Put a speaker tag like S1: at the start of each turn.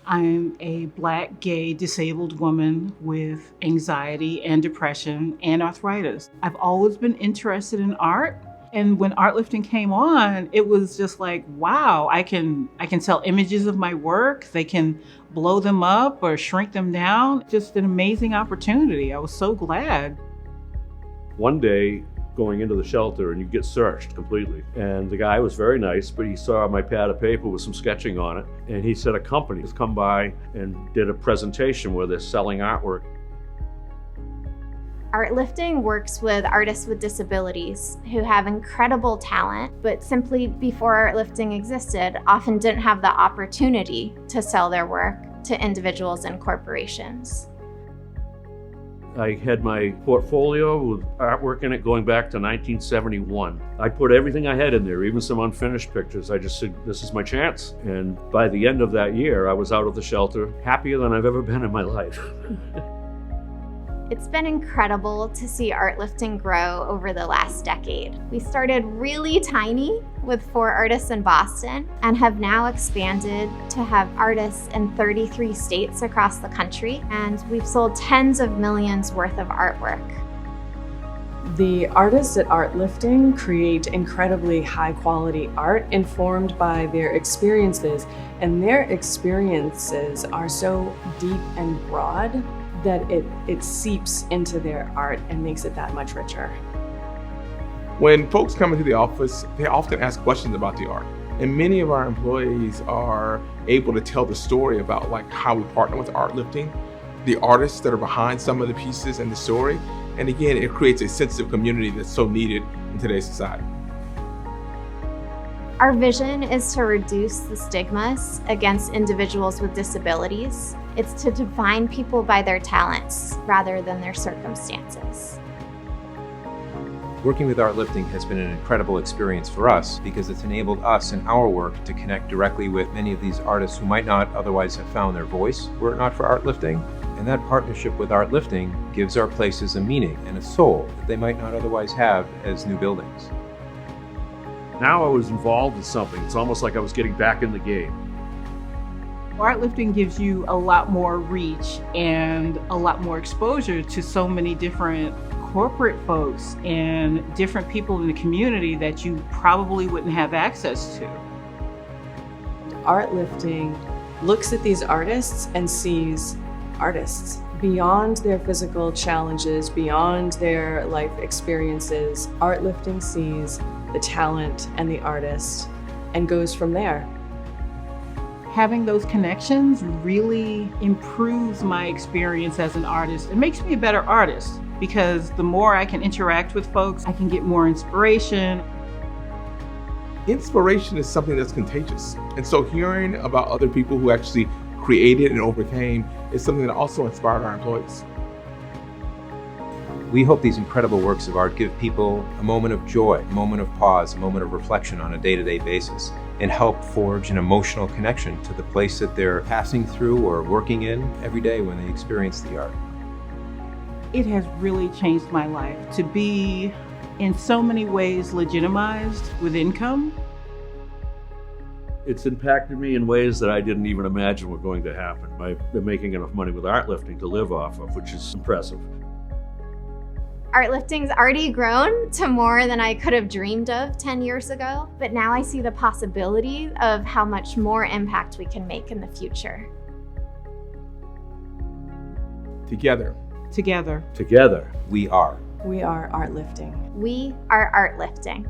S1: I'm a Black, gay, disabled woman with anxiety and depression and arthritis. I've always been interested in art. And when ArtLifting came on, it was just like, wow, I can sell images of my work. They can blow them up or shrink them down. Just an amazing opportunity. I was so glad.
S2: One day, going into the shelter and you get searched completely. And the guy was very nice, but he saw my pad of paper with some sketching on it. And he said a company has come by and did a presentation where they're selling artwork.
S3: ArtLifting works with artists with disabilities who have incredible talent, but simply before ArtLifting existed, often didn't have the opportunity to sell their work to individuals and corporations.
S2: I had my portfolio with artwork in it going back to 1971. I put everything I had in there, even some unfinished pictures. I just said, this is my chance. And by the end of that year, I was out of the shelter, happier than I've ever been in my life.
S3: It's been incredible to see ArtLifting grow over the last decade. We started really tiny with 4 artists in Boston and have now expanded to have artists in 33 states across the country, and we've sold tens of millions worth of artwork.
S4: The artists at ArtLifting create incredibly high quality art informed by their experiences, and their experiences are so deep and broad that it seeps into their art and makes it that much richer.
S5: When folks come into the office, they often ask questions about the art. And many of our employees are able to tell the story about how we partner with ArtLifting, the artists that are behind some of the pieces and the story. And again, it creates a sense of community that's so needed in today's society.
S3: Our vision is to reduce the stigmas against individuals with disabilities. It's to define people by their talents rather than their circumstances.
S6: Working with ArtLifting has been an incredible experience for us because it's enabled us in our work to connect directly with many of these artists who might not otherwise have found their voice were it not for ArtLifting. And that partnership with ArtLifting gives our places a meaning and a soul that they might not otherwise have as new buildings.
S2: Now I was involved in something. It's almost like I was getting back in the game.
S1: ArtLifting gives you a lot more reach and a lot more exposure to so many different corporate folks and different people in the community that you probably wouldn't have access to.
S4: ArtLifting looks at these artists and sees artists. Beyond their physical challenges, beyond their life experiences, ArtLifting sees the talent and the artist and goes from there.
S1: Having those connections really improves my experience as an artist. It makes me a better artist because the more I can interact with folks, I can get more inspiration.
S5: Inspiration is something that's contagious. And so hearing about other people who actually created and overcame is something that also inspired our employees.
S6: We hope these incredible works of art give people a moment of joy, a moment of pause, a moment of reflection on a day-to-day basis, and help forge an emotional connection to the place that they're passing through or working in every day when they experience the art.
S1: It has really changed my life to be in so many ways legitimized with income.
S2: It's impacted me in ways that I didn't even imagine were going to happen. I've been making enough money with ArtLifting to live off of, which is impressive.
S3: ArtLifting's already grown to more than I could have dreamed of 10 years ago, but now I see the possibility of how much more impact we can make in the future.
S5: Together.
S1: Together.
S2: Together.
S6: We are.
S4: We are ArtLifting.
S3: We are ArtLifting.